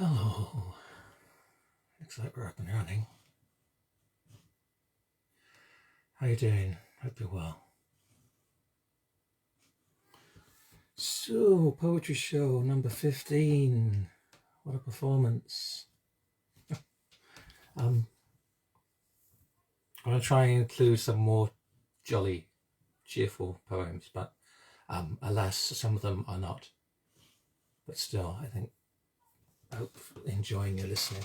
Hello. Looks like we're up and running. How you doing? Hope you're well. So, poetry show number 15. What a performance. I'm going to try and include some more jolly, cheerful poems, but alas, some of them are not. But still, I hope enjoying your listening.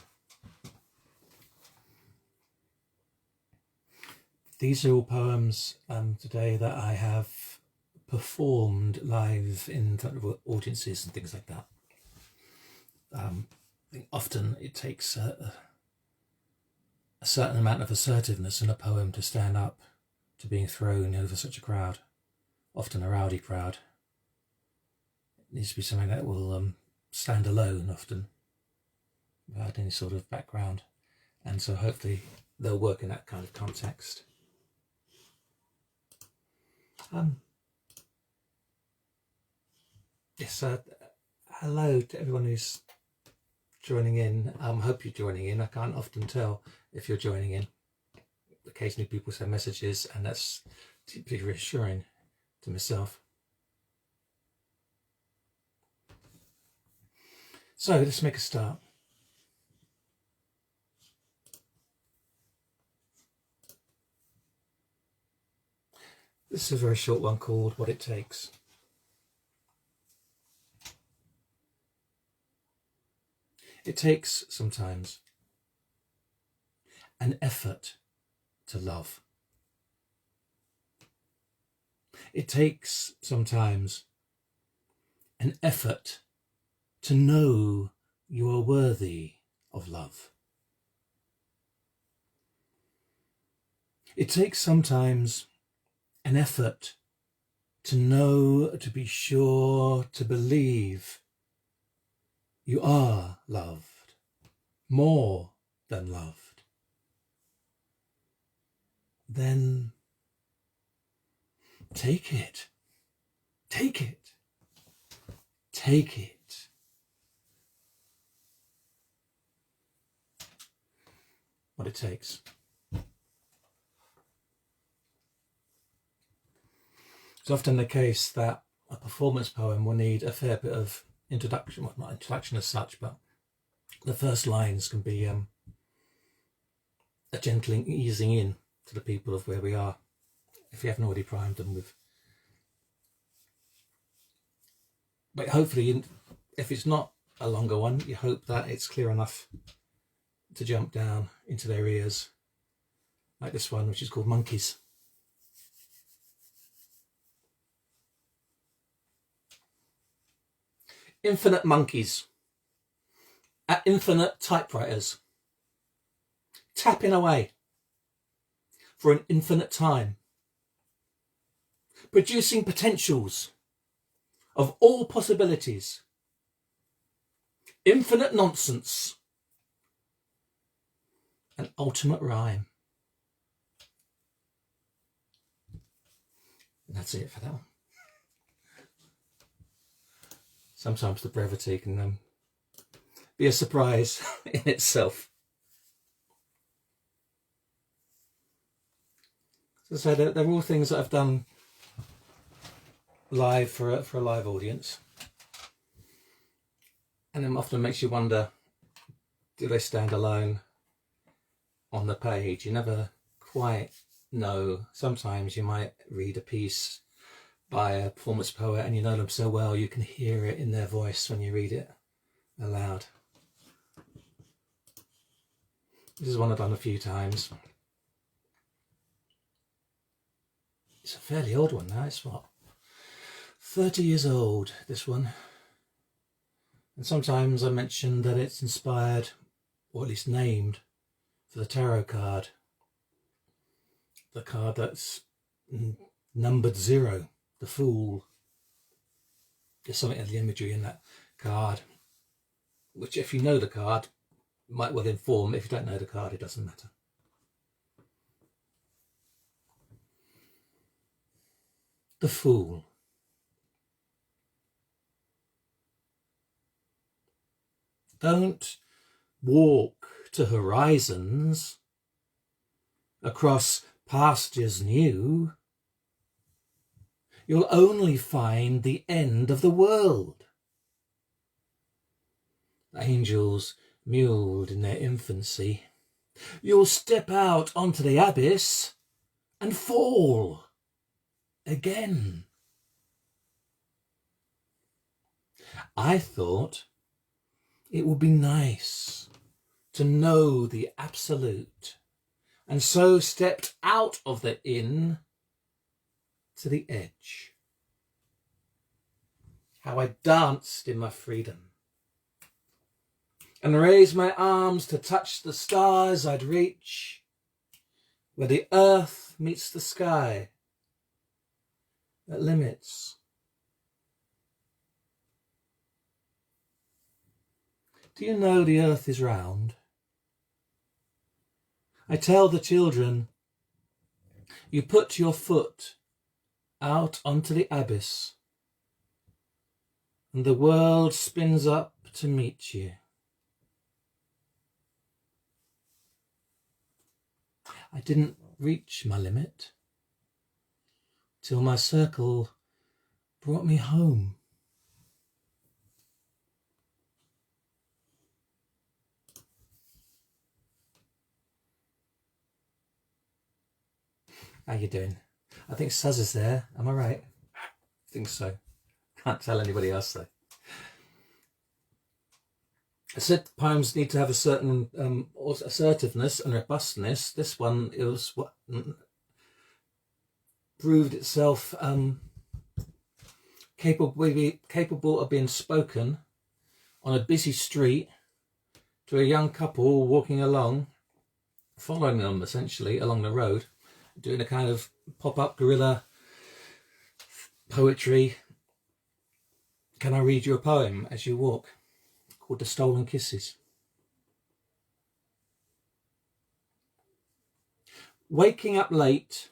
These are all poems today that I have performed live in front of audiences and things like that. I think often it takes a certain amount of assertiveness in a poem to stand up to being thrown over such a crowd, often a rowdy crowd. It needs to be something that will stand alone often, without any sort of background, and so hopefully they'll work in that kind of context. Yes, hello to everyone who's joining in. Hope you're joining in. I can't often tell if you're joining in. Occasionally people send messages, and that's deeply reassuring to myself. So let's make a start. This is a very short one called What It Takes. It takes sometimes an effort to love. It takes sometimes an effort to know you are worthy of love. It takes sometimes an effort to know, to be sure, to believe you are loved, more than loved. Then take it, take it, take it. What it takes. It's often the case that a performance poem will need a fair bit of introduction, well, not introduction as such, but the first lines can be a gentle easing in to the people of where we are, if you haven't already primed them with. But hopefully, if it's not a longer one, you hope that it's clear enough to jump down into their ears, like this one, which is called Monkeys. Infinite monkeys at infinite typewriters, tapping away for an infinite time, producing potentials of all possibilities, infinite nonsense, and ultimate rhyme. And that's it for that one. Sometimes the brevity can be a surprise in itself. So they're all things that I've done live for a live audience, and it often makes you wonder, do they stand alone on the page? You never quite know. Sometimes you might read a piece by a performance poet and you know them so well you can hear it in their voice when you read it aloud. This is one I've done a few times. It's a fairly old one now. It's what, 30 years old, this one. And sometimes I mention that it's inspired, or at least named, for the tarot card. The card that's numbered 0. The Fool. There's something of the imagery in that card, which if you know the card, might well inform. If you don't know the card, it doesn't matter. The Fool. Don't walk to horizons, across pastures new. You'll only find the end of the world. The angels mewed in their infancy. You'll step out onto the abyss and fall again. I thought it would be nice to know the absolute, and so stepped out of the inn to the edge. How I danced in my freedom and raised my arms to touch the stars I'd reach, where the earth meets the sky at limits. Do you know the earth is round? I tell the children, you put your foot out onto the abyss and the world spins up to meet you. I didn't reach my limit till my circle brought me home. How you doing? I think Suz is there. Am I right? I think so. Can't tell anybody else though. I said poems need to have a certain assertiveness and robustness. This one, it was what proved itself capable of being spoken on a busy street to a young couple walking along, following them essentially along the road, doing a kind of pop-up guerrilla poetry. Can I read you a poem as you walk? Called The Stolen Kisses. Waking up late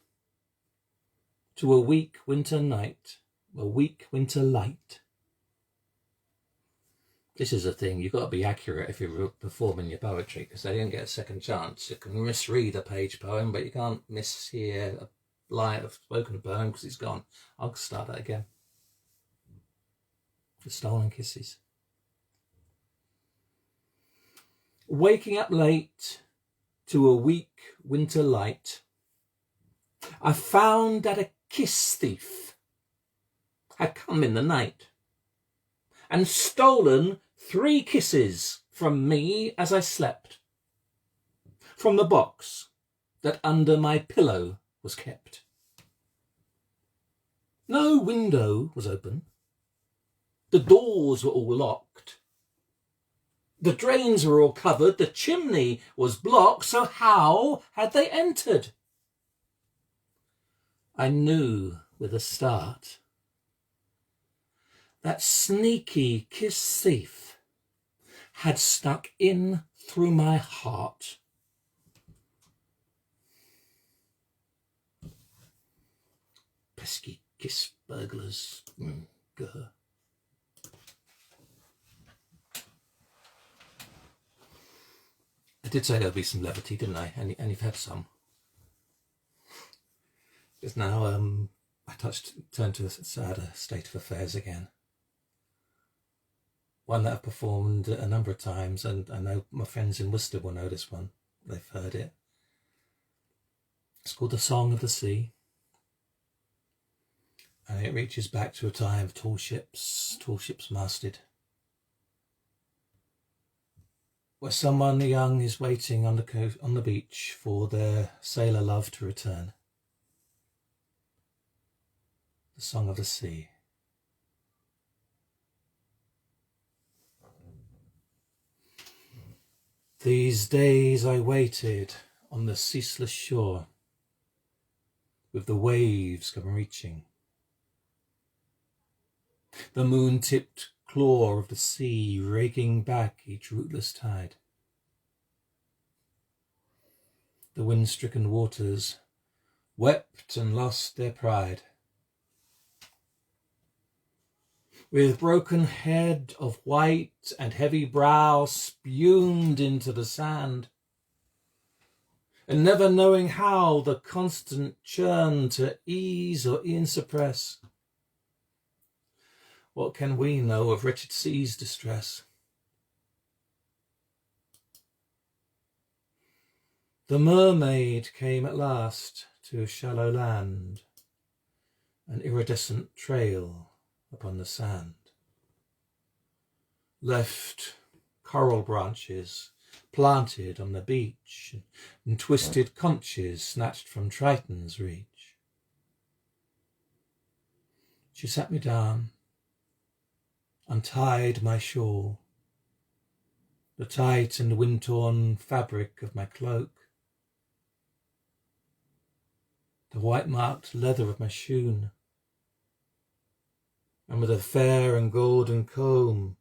to a weak winter night, a weak winter light. This is a thing, you've got to be accurate if you're performing your poetry, because they don't get a second chance. You can misread a page poem, but you can't mishear a line of spoken poem because it's gone. I'll start that again. The Stolen Kisses. Waking up late to a weak winter light, I found that a kiss thief had come in the night and stolen 3 kisses from me as I slept, from the box that under my pillow was kept. No window was open, the doors were all locked, the drains were all covered, the chimney was blocked, so how had they entered? I knew with a start that sneaky kiss thief had snuck in through my heart. Pesky kiss burglars. Grr. I did say there'll be some levity, didn't I? And you've had some. Just now, I turned to a sadder state of affairs again. One that I've performed a number of times, and I know my friends in Worcester will know this one. They've heard it. It's called The Song of the Sea. And it reaches back to a time of tall ships masted, where someone young is waiting on the beach for their sailor love to return. The Song of the Sea. These days I waited on the ceaseless shore, with the waves come reaching, the moon-tipped claw of the sea raking back each rootless tide. The wind-stricken waters wept and lost their pride. with broken head of white and heavy brow spumed into the sand, and never knowing how the constant churn to ease or e'en suppress. What can we know of wretched sea's distress? The mermaid came at last to shallow land, an iridescent trail upon the sand, left coral branches planted on the beach and twisted conches snatched from Triton's reach. She sat me down, untied my shawl, the tight and wind-torn fabric of my cloak, the white-marked leather of my shoon, and with a fair and golden comb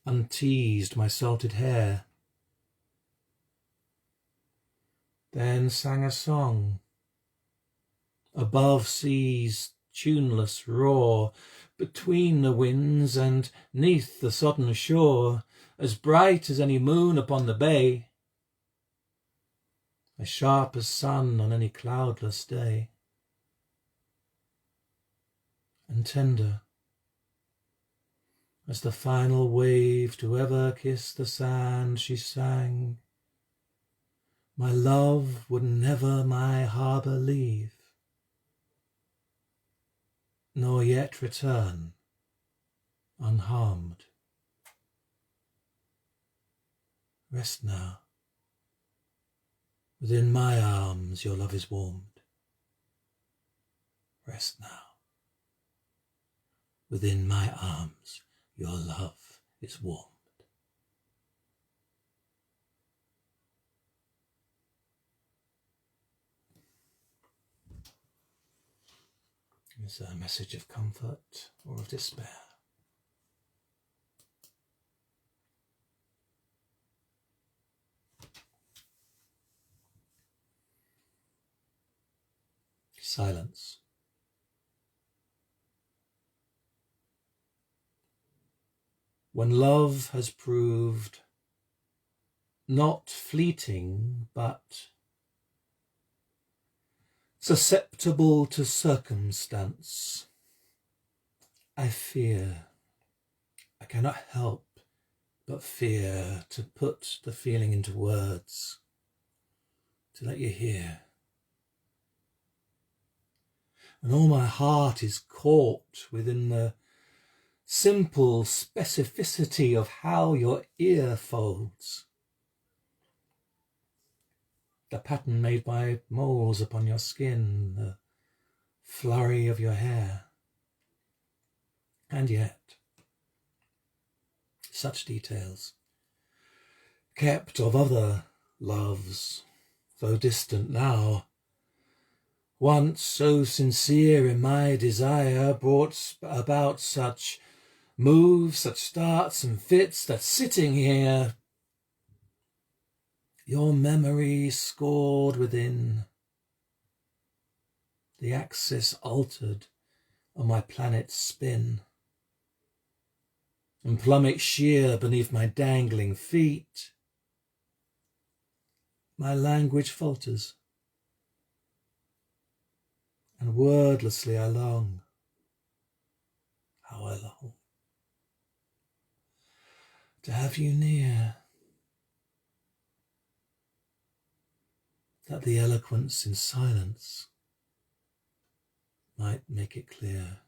unteased my salted hair, then sang a song above sea's tuneless roar, between the winds and 'neath the sodden shore, as bright as any moon upon the bay, as sharp as sun on any cloudless day, and tender as the final wave to ever kiss the sand. She sang, my love would never my harbour leave, nor yet return unharmed. Rest now, within my arms your love is warmed. Rest now, within my arms your love is warmed. Is there a message of comfort or of despair? Silence. When love has proved not fleeting but susceptible to circumstance, I fear, I cannot help but fear to put the feeling into words, to let you hear. And all my heart is caught within the simple specificity of how your ear folds, the pattern made by moles upon your skin, the flurry of your hair. And yet, such details, kept of other loves, though distant now, once so sincere in my desire, brought about such moves, such starts and fits, that sitting here, your memory scored within, the axis altered on my planet's spin, and plummet sheer beneath my dangling feet, my language falters, and wordlessly I long, how I long, to have you near, that the eloquence in silence might make it clear.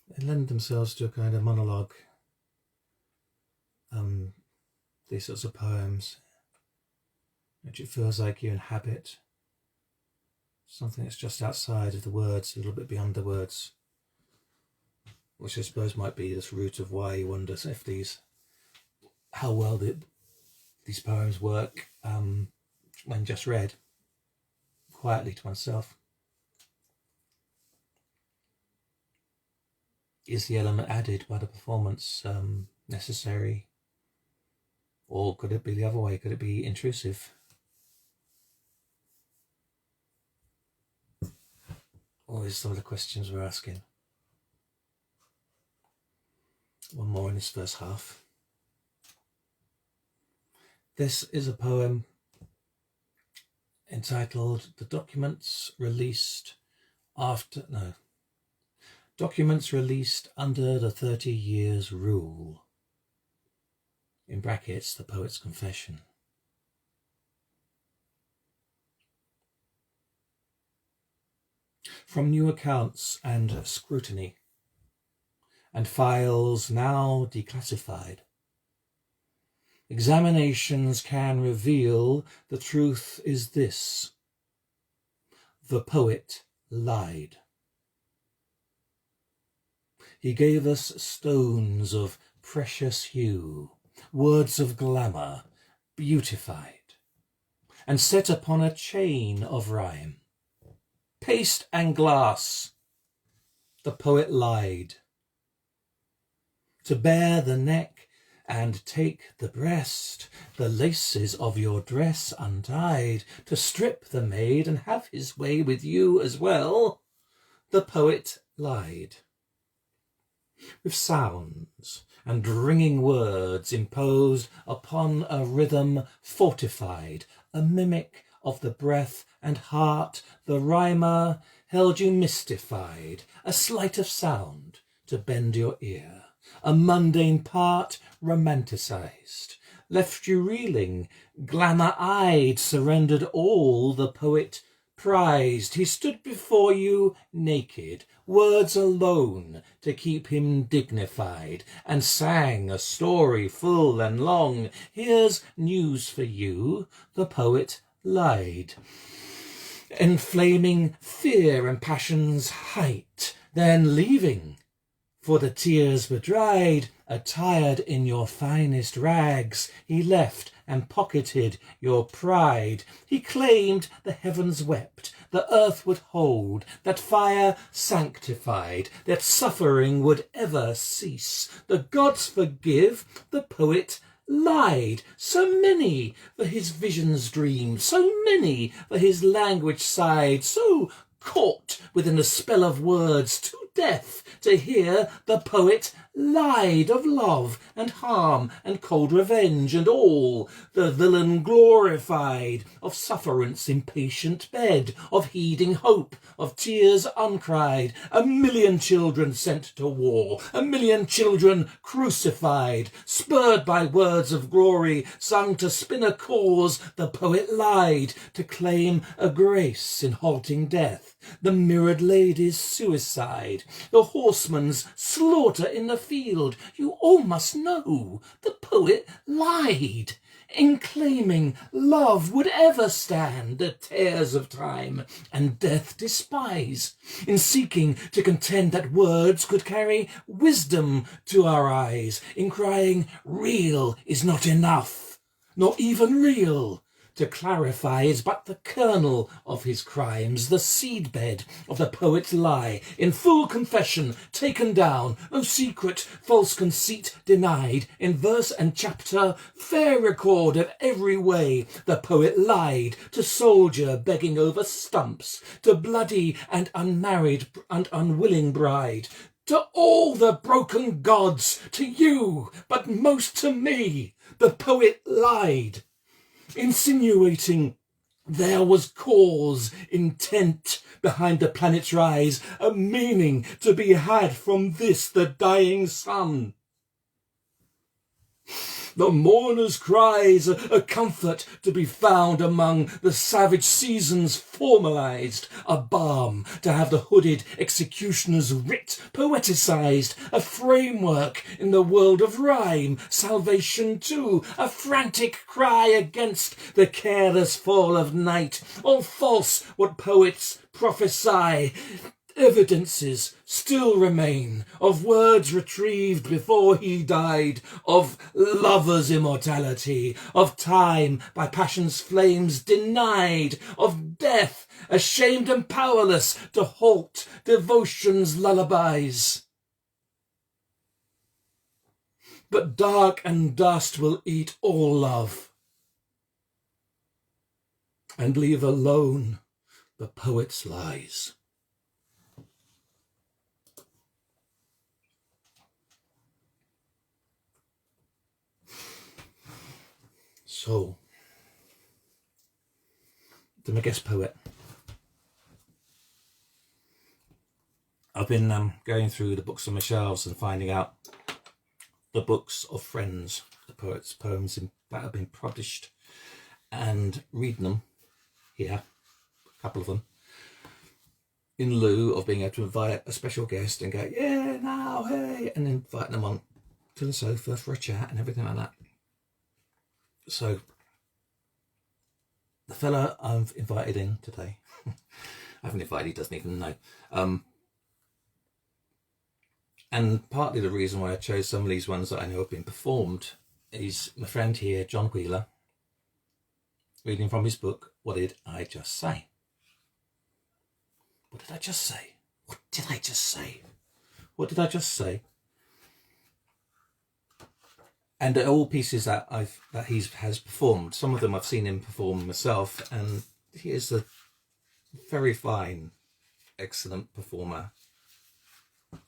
They lend themselves to a kind of monologue, these sorts of poems, which it feels like you inhabit, something that's just outside of the words, a little bit beyond the words, which I suppose might be this root of why you wonder if how well these poems work when just read quietly to oneself. Is the element added by the performance necessary? Or could it be the other way? Could it be intrusive? Always some of the questions we're asking. One more in this first half. This is a poem entitled Documents Released Under the 30 Years Rule. In brackets, the poet's confession. From new accounts and scrutiny, and files now declassified, examinations can reveal the truth is this: the poet lied. He gave us stones of precious hue, words of glamour, beautified, and set upon a chain of rhyme. Paste and glass, the poet lied. To bare the neck and take the breast, the laces of your dress untied, to strip the maid and have his way with you as well, the poet lied. With sounds and ringing words imposed upon a rhythm fortified, a mimic of the breath and heart, the rhymer held you mystified, a sleight of sound to bend your ear, a mundane part romanticized, left you reeling, glamour-eyed, surrendered all the poet prized. He stood before you naked, words alone to keep him dignified, and sang a story full and long. Here's news for you: the poet lied, inflaming fear and passion's height, then leaving, for the tears were dried, attired in your finest rags, he left and pocketed your pride. He claimed the heavens wept, the earth would hold, that fire sanctified, that suffering would ever cease. The gods forgive, the poet lied. So many for his visions dreamed, so many for his language sighed, so caught within a spell of words, to death to hear the poet lied of love and harm and cold revenge, and all the villain glorified, of sufferance impatient bed, of heeding hope, of tears uncried, 1,000,000 children sent to war, 1,000,000 children crucified, spurred by words of glory, sung to spin a cause. The poet lied to claim a grace in halting death, the mirrored lady's suicide, the horseman's slaughter in the field. You all must know the poet lied in claiming love would ever stand the tears of time and death despise, in seeking to contend that words could carry wisdom to our eyes, in crying real is not enough, nor even real. To clarify is but the kernel of his crimes, the seedbed of the poet's lie, in full confession taken down, no secret false conceit denied, in verse and chapter fair record of every way. The poet lied to soldier begging over stumps, to bloody and unmarried and unwilling bride, to all the broken gods, to you, but most to me. The poet lied, insinuating there was cause, intent behind the planet's rise, a meaning to be had from this, the dying sun. The mourner's cries, a comfort to be found among the savage seasons formalized, a balm to have the hooded executioner's writ poeticized, a framework in the world of rhyme, salvation too, a frantic cry against the careless fall of night. All false what poets prophesy, evidences still remain of words retrieved before he died, of lovers' immortality, of time by passion's flames denied, of death ashamed and powerless to halt devotion's lullabies. but dark and dust will eat all love, and leave alone the poet's lies. So, I'm a guest poet. I've been going through the books on my shelves and finding out the books of friends, the poets' poems that have been published, and reading them here, a couple of them, in lieu of being able to invite a special guest and go, yeah, now, hey, and invite them on to the sofa for a chat and everything like that. So, the fella I've invited in today, I haven't invited, he doesn't even know. And partly the reason why I chose some of these ones that I know have been performed is my friend here, John Wheeler, reading from his book, What Did I Just Say? What did I just say? What did I just say? What did I just say? And they're all pieces that he has performed. Some of them I've seen him perform myself, and he is a very fine, excellent performer.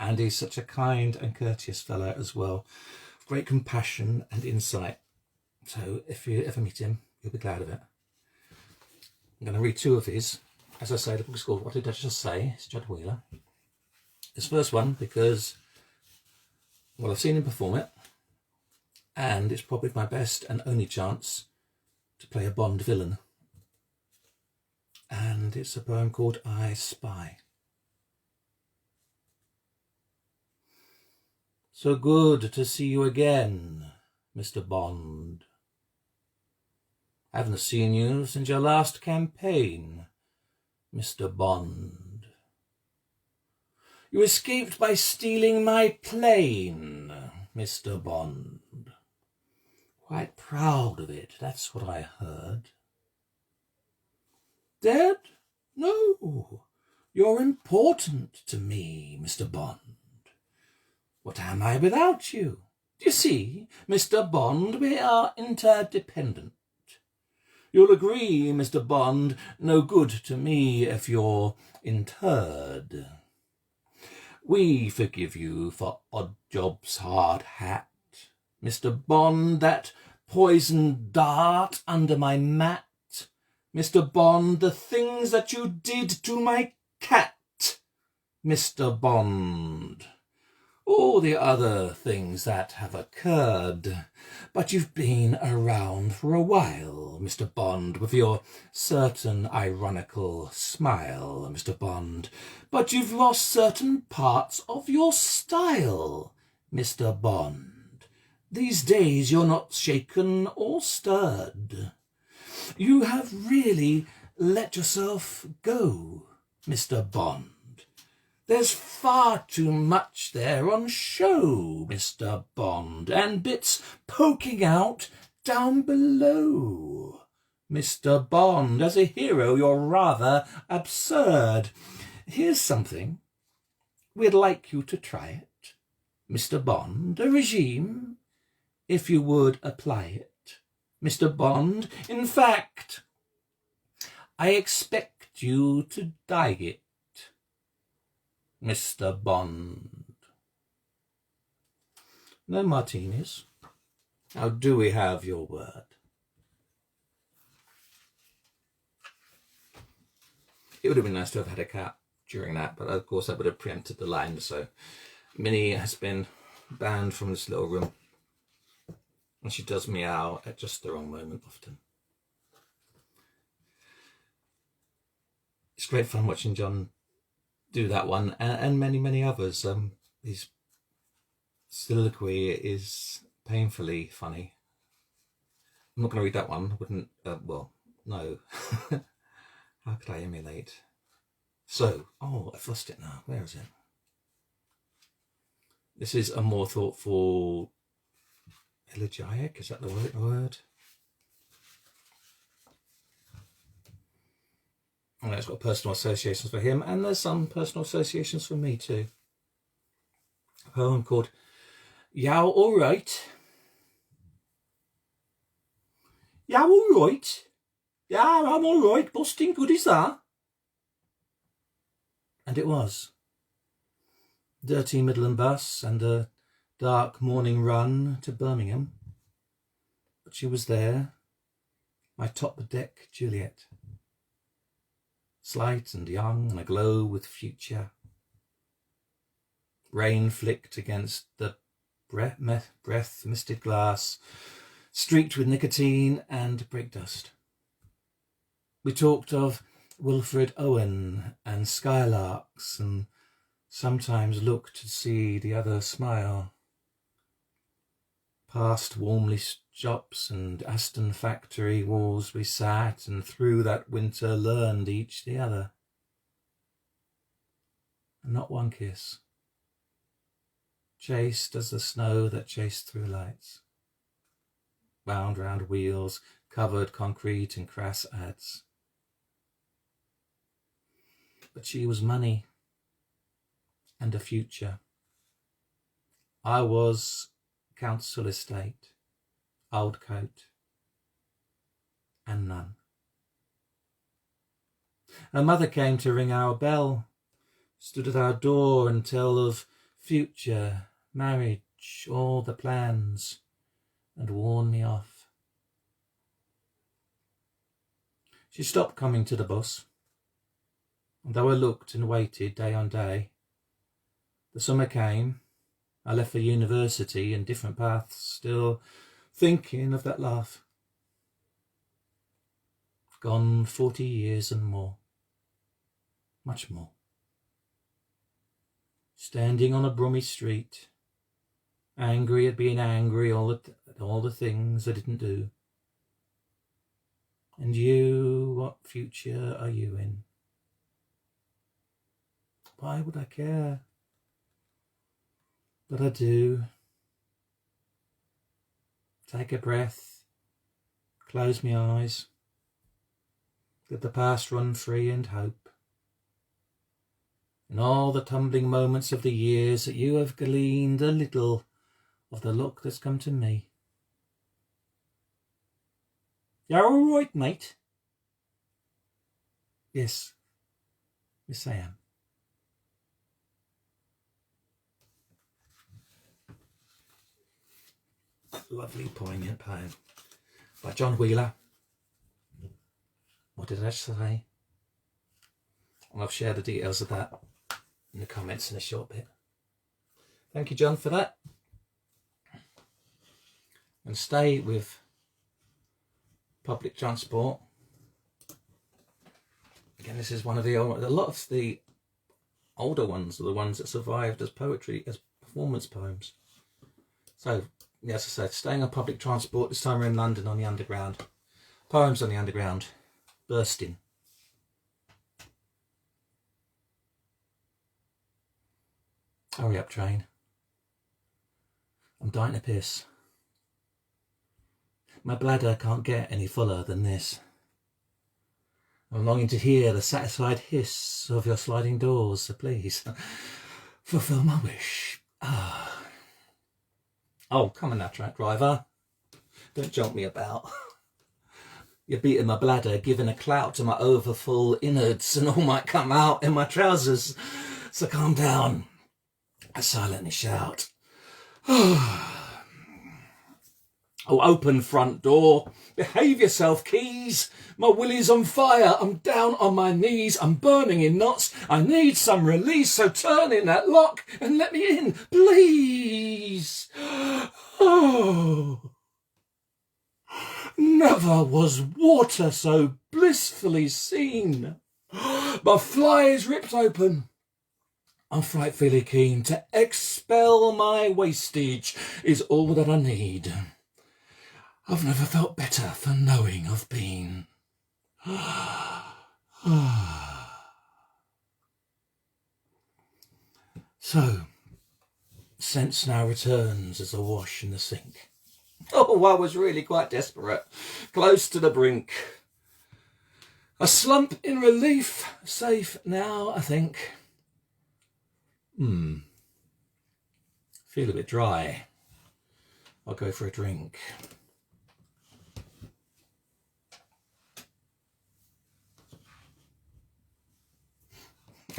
And he's such a kind and courteous fellow as well. Great compassion and insight. So if you ever meet him, you'll be glad of it. I'm going to read two of his. As I say, the book's called What Did I Just Say? It's Judd Wheeler. This first one because, well, I've seen him perform it, and it's probably my best and only chance to play a Bond villain. And it's a poem called I Spy. So good to see you again, Mr. Bond. Haven't seen you since your last campaign, Mr. Bond. You escaped by stealing my plane, Mr. Bond. Quite proud of it, that's what I heard. Dead? No, you're important to me, Mr. Bond. What am I without you? You see, Mr. Bond, we are interdependent. You'll agree, Mr. Bond, no good to me if you're interred. We forgive you for odd jobs, hard hat. Mr. Bond, that poisoned dart under my mat. Mr. Bond, the things that you did to my cat. Mr. Bond. All the other things that have occurred. But you've been around for a while, Mr. Bond, with your certain ironical smile, Mr. Bond. But you've lost certain parts of your style, Mr. Bond. These days you're not shaken or stirred. You have really let yourself go, Mr. Bond. There's far too much there on show, Mr. Bond, and bits poking out down below. Mr. Bond, as a hero, you're rather absurd. Here's something. We'd like you to try it. Mr. Bond, a regime, if you would apply it. Mr. Bond, in fact, I expect you to dye it. Mr. Bond. No martinis. How do we have your word? It would have been nice to have had a cat during that, but of course that would have preempted the line, so Minnie has been banned from this little room, and she does meow at just the wrong moment often. It's great fun watching John do that one and many, many others. His soliloquy is painfully funny. I'm not going to read that one. I wouldn't, well, no. How could I emulate? So, I've lost it now. Where is it? This is a more thoughtful elegiac, is that the word? And it's got personal associations for him, and there's some personal associations for me too. A poem called "Yeah, all right." "Yeah, all right. Yeah, I'm all right. Busting good, is that?" And it was. Dirty Midland bus and a dark morning run to Birmingham. But she was there, my top-deck Juliet. Slight and young and aglow with future. Rain flicked against the breath-misted glass, streaked with nicotine and brake dust. We talked of Wilfred Owen and skylarks, and sometimes looked to see the other smile. Past Warmley shops and Aston factory walls we sat, and through that winter learned each the other. And not one kiss, chased as the snow that chased through lights. Wound round wheels, covered concrete and crass ads. But she was money and a future. I was council estate, old coat, and none. Her mother came to ring our bell, stood at our door and tell of future, marriage, all the plans, and warn me off. She stopped coming to the bus, and though I looked and waited day on day, the summer came. I left for university and different paths, still thinking of that laugh. I've gone 40 years and more, much more. Standing on a brummy street, angry at being angry at all the things I didn't do. And you, what future are you in? Why would I care? But I do. Take a breath, close my eyes, let the past run free and hope. In all the tumbling moments of the years that you have gleaned a little of the luck that's come to me. You're all right, mate? Yes, I am. Lovely, poignant poem by John Wheeler. What did I say? And I'll share the details of that in the comments in a short bit. Thank you, John, for that. And stay with public transport. Again, this is one of the old, a lot of the older ones are the ones that survived as poetry, as performance poems. So, yes, I said, staying on public transport, this time we're in London on the Underground. Poems on the Underground. Bursting. Hurry up, train. I'm dying to piss. My bladder can't get any fuller than this. I'm longing to hear the satisfied hiss of your sliding doors, so please, fulfill my wish. Ah. Oh, come on now, truck driver. Don't jump me about. You're beating my bladder, giving a clout to my overfull innards, and all might come out in my trousers. So calm down. I silently shout. Oh, open front door. Behave yourself, keys. My willy's on fire. I'm down on my knees. I'm burning in knots. I need some release. So turn in that lock and let me in, please. Oh. Never was water so blissfully seen. My fly is ripped open. I'm frightfully keen to expel my wastage is all that I need. I've never felt better for knowing I've been. So, sense now returns as a wash in the sink. Oh, I was really quite desperate, close to the brink. A slump in relief, safe now, I think. Feel a bit dry. I'll go for a drink.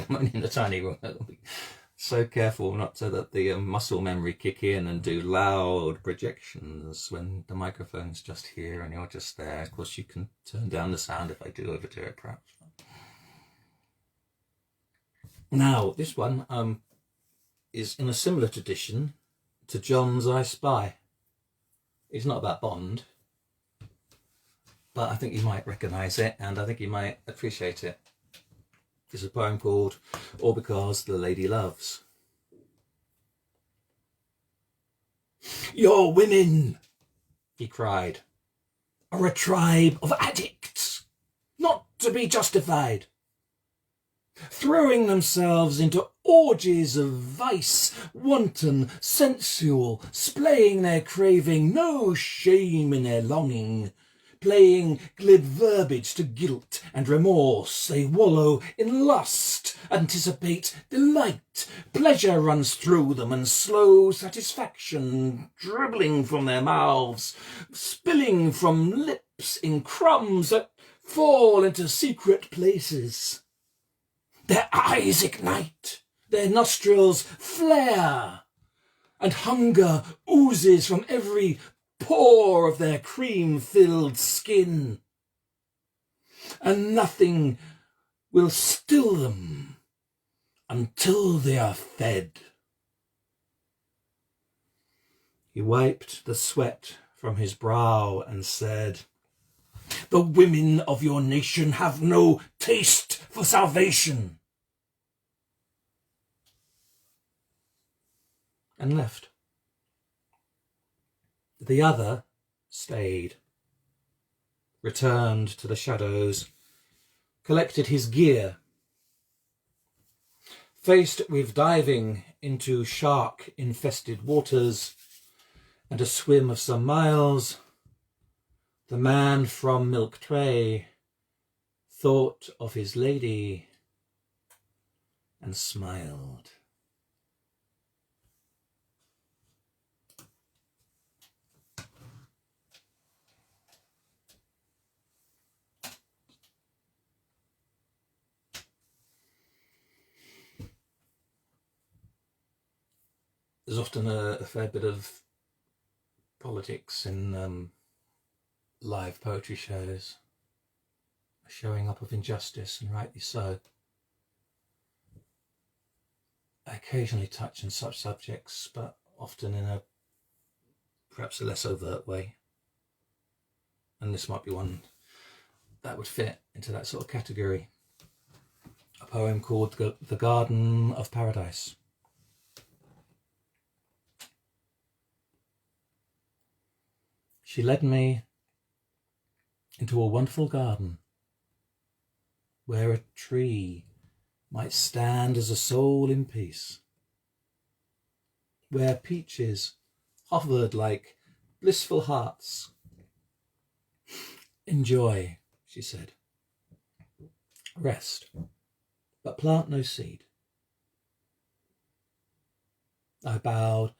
I'm only in a tiny room. So careful not to let the muscle memory kick in and do loud projections when the microphone's just here and you're just there. Of course, you can turn down the sound if I do overdo it, perhaps. Now, this one is in a similar tradition to John's I Spy. It's not about Bond, but I think you might recognise it and I think you might appreciate it. It's a poem called All Because the Lady Loves. Your women, he cried, are a tribe of addicts, not to be justified, throwing themselves into orgies of vice, wanton, sensual, splaying their craving, no shame in their longing, playing glib verbiage to guilt and remorse. They wallow in lust, anticipate delight. Pleasure runs through them and slow satisfaction, dribbling from their mouths, spilling from lips in crumbs that fall into secret places. Their eyes ignite, their nostrils flare, and hunger oozes from every pore of their cream-filled skin, and nothing will still them until they are fed. He wiped the sweat from his brow and said, the women of your nation have no taste for salvation. And left. The other stayed, returned to the shadows, collected his gear. Faced with diving into shark-infested waters and a swim of some miles, the man from Milk Tray thought of his lady and smiled. There's often a fair bit of politics in live poetry shows, a showing up of injustice, and rightly so. I occasionally touch on such subjects, but often in a perhaps a less overt way. And this might be one that would fit into that sort of category. A poem called The Garden of Paradise. She led me into a wonderful garden where a tree might stand as a soul in peace, where peaches hovered like blissful hearts. Enjoy, she said. Rest, but plant no seed. I bowed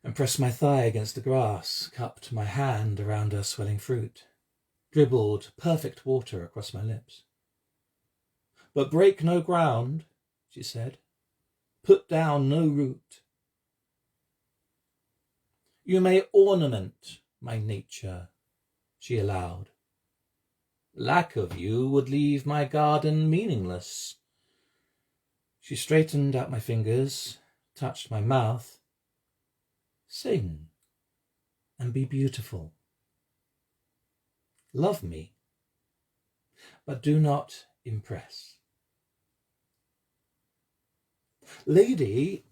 and pressed my thigh against the grass, cupped my hand around her swelling fruit, dribbled perfect water across my lips. But break no ground, she said. Put down no root. You may ornament my nature, she allowed. Lack of you would leave my garden meaningless. She straightened out my fingers, touched my mouth. Sing and be beautiful. Love me, but do not impress. Lady,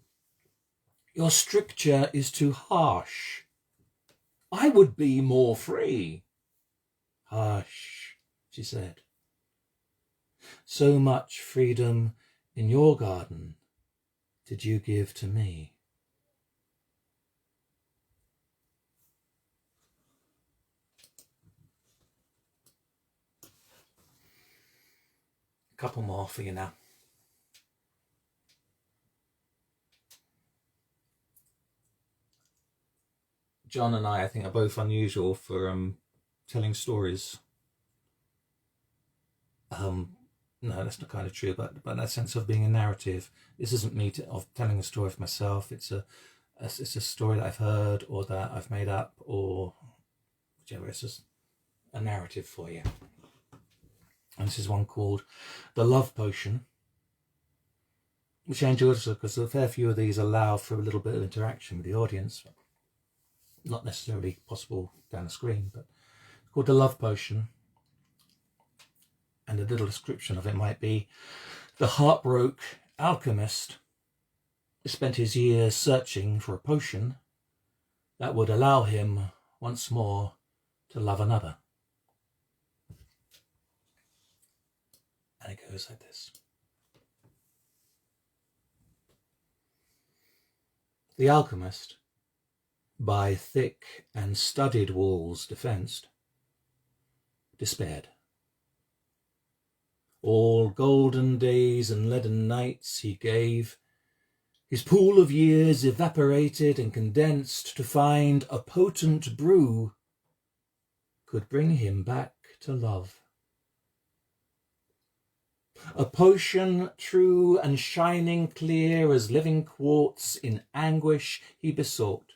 your stricture is too harsh. I would be more free. Hush, she said. So much freedom in your garden did you give to me. A couple more for you now. John and I think, are both unusual for telling stories. No, that's not kind of true, but that sense of being a narrative. This isn't me of telling a story of myself. It's a story that I've heard or that I've made up or whichever. It's just a narrative for you. And this is one called The Love Potion, which I enjoyed because a fair few of these allow for a little bit of interaction with the audience. Not necessarily possible down the screen, but it's called The Love Potion. And a little description of it might be: the heartbroken alchemist spent his years searching for a potion that would allow him once more to love another. And it goes like this. The alchemist, by thick and studded walls defenced, despaired. All golden days and leaden nights he gave, his pool of years evaporated and condensed to find a potent brew could bring him back to love. A potion true and shining clear as living quartz, in anguish he besought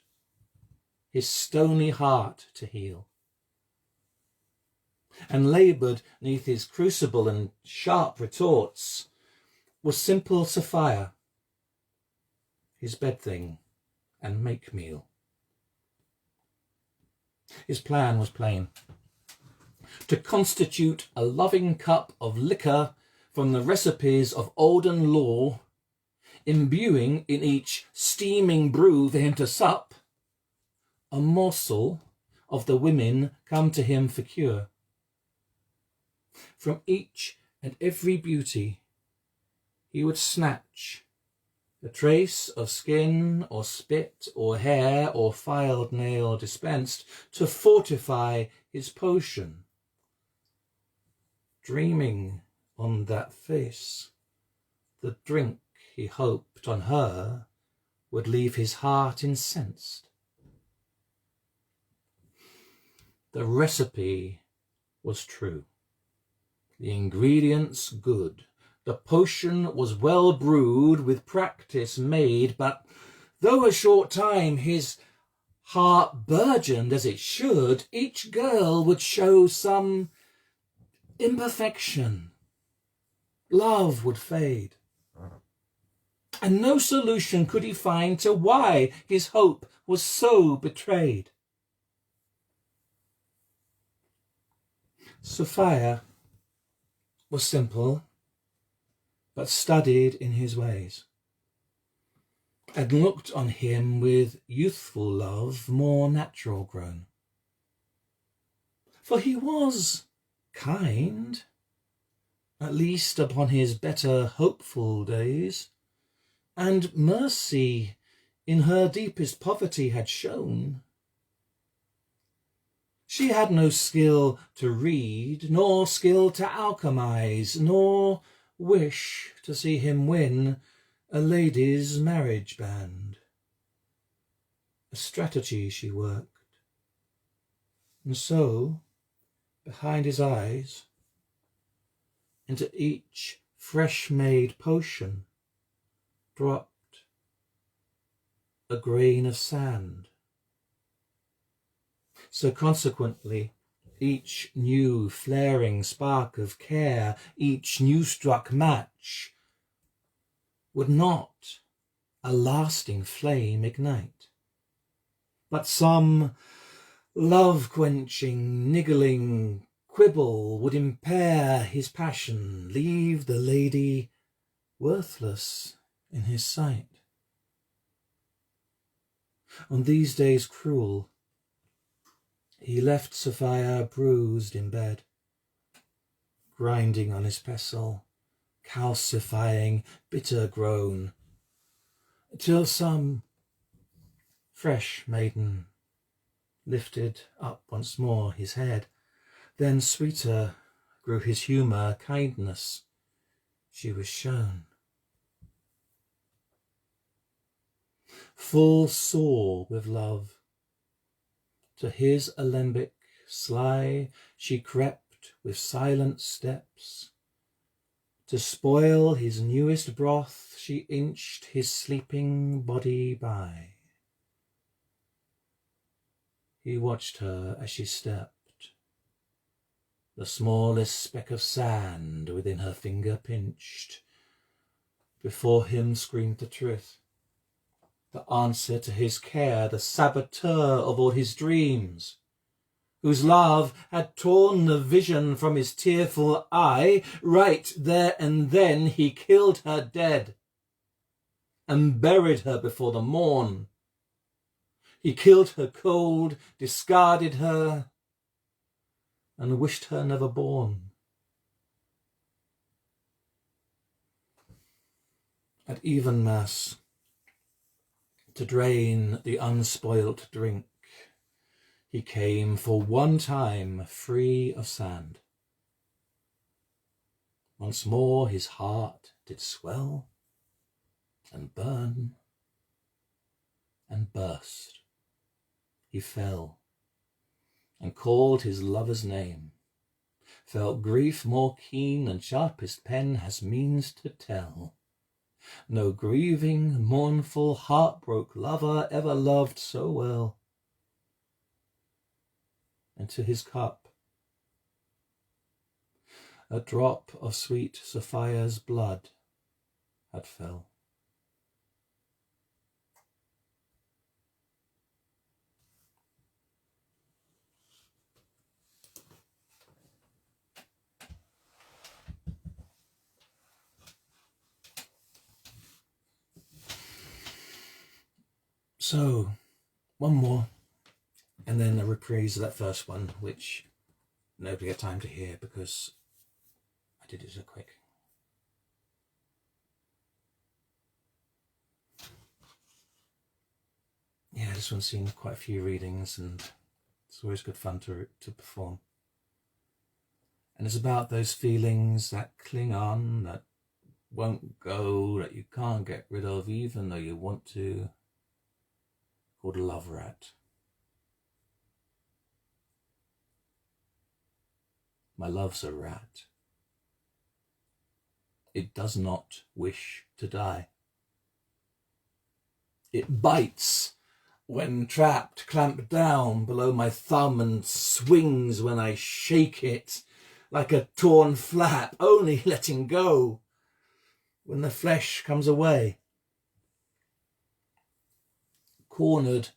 his stony heart to heal, and laboured neath his crucible and sharp retorts was simple Sophia, his bedthing and make-meal. His plan was plain: to constitute a loving cup of liquor from the recipes of olden lore, imbuing in each steaming brew for him to sup a morsel of the women come to him for cure. From each and every beauty he would snatch a trace of skin or spit or hair or filed nail dispensed to fortify his potion, dreaming on that face the drink he hoped on her would leave his heart incensed. The recipe was true, the ingredients good, the potion was well brewed, with practice made, but though a short time his heart burgeoned as it should, each girl would show some imperfection. Love would fade, and no solution could he find to why his hope was so betrayed. Sophia was simple, but studied in his ways, and looked on him with youthful love more natural grown. For he was kind, at least upon his better hopeful days, and mercy in her deepest poverty had shown. She had no skill to read, nor skill to alchemize, nor wish to see him win a lady's marriage band. A strategy she worked, and so, behind his eyes, into each fresh-made potion dropped a grain of sand. So consequently, each new flaring spark of care, each new-struck match, would not a lasting flame ignite, but some love-quenching, niggling quibble would impair his passion, leave the lady worthless in his sight. On these days cruel, he left Sophia bruised in bed, grinding on his pestle, calcifying bitter groan, till some fresh maiden lifted up once more his head. Then sweeter grew his humour, kindness she was shown. Full sore with love, To his alembic sly she crept with silent steps. To spoil his newest broth she inched his sleeping body by. He watched her as she stepped, the smallest speck of sand within her finger pinched. Before him screamed the truth, the answer to his care, the saboteur of all his dreams, whose love had torn the vision from his tearful eye. Right there and then he killed her dead and buried her before the morn. He killed her cold, discarded her, and wished her never born. At even mass, to drain the unspoilt drink, he came for one time free of sand. Once more his heart did swell and burn and burst. He fell and called his lover's name, felt grief more keen than sharpest pen has means to tell. No grieving, mournful, heartbroke lover ever loved so well. And to his cup a drop of sweet Sophia's blood had fell. So, one more, and then a reprise of that first one, which nobody had time to hear because I did it so quick. Yeah, this one's seen quite a few readings, and it's always good fun to perform. And it's about those feelings that cling on, that won't go, that you can't get rid of even though you want to, called a love rat. My love's a rat. It does not wish to die. It bites when trapped, clamped down below my thumb, and swings when I shake it like a torn flap, only letting go when the flesh comes away. Cornered,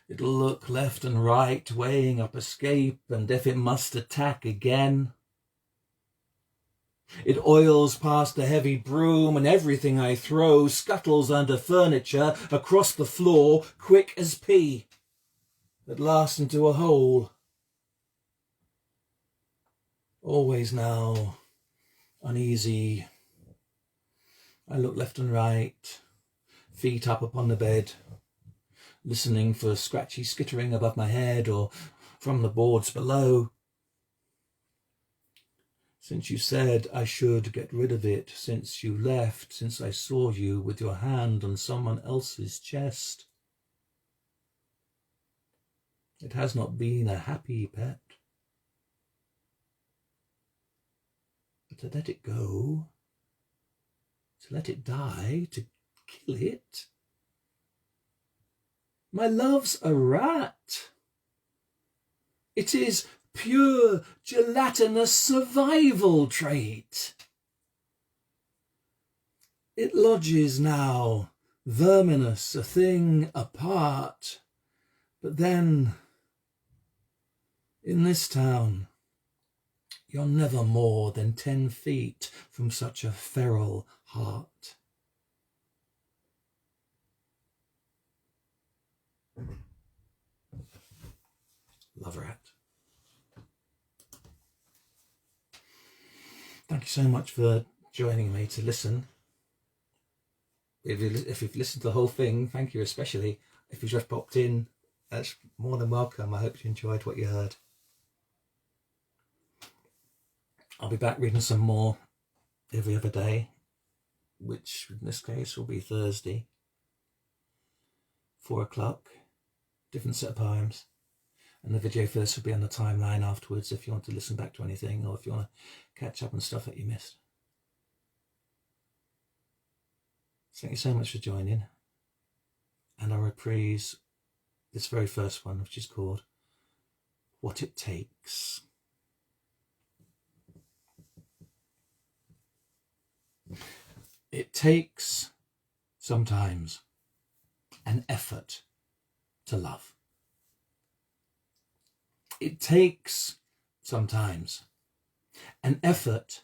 it'll look left and right, weighing up escape, and if it must attack again. It oils past the heavy broom, and everything I throw scuttles under furniture, across the floor, quick as pea, at last into a hole. Always now, uneasy, I look left and right, feet up upon the bed, listening for scratchy skittering above my head or from the boards below. Since you said I should get rid of it, since you left, since I saw you with your hand on someone else's chest, it has not been a happy pet. But to let it go, to let it die, to kill it, my love's a rat. It is pure gelatinous survival trait. It lodges now, verminous, a thing apart. But then, in this town, you're never more than 10 feet from such a feral heart. Love rat. Thank you so much for joining me to listen. If you've listened to the whole thing, thank you especially. If you just popped in, that's more than welcome. I hope you enjoyed what you heard. I'll be back reading some more every other day, which in this case will be Thursday, 4 o'clock, different set of poems. And the video for this will be on the timeline afterwards if you want to listen back to anything, or if you want to catch up on stuff that you missed. Thank you so much for joining. And I'll reprise this very first one, which is called What It Takes. It takes, sometimes, an effort to love. It takes, sometimes, an effort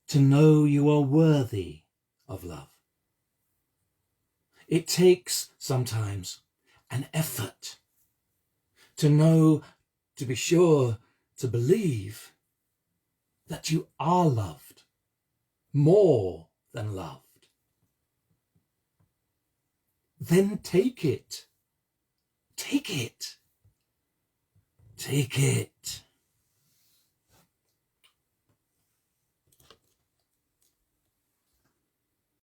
to know you are worthy of love. It takes, sometimes, an effort to know, to be sure, to believe that you are loved, more than loved. Then take it. Take it. Take it.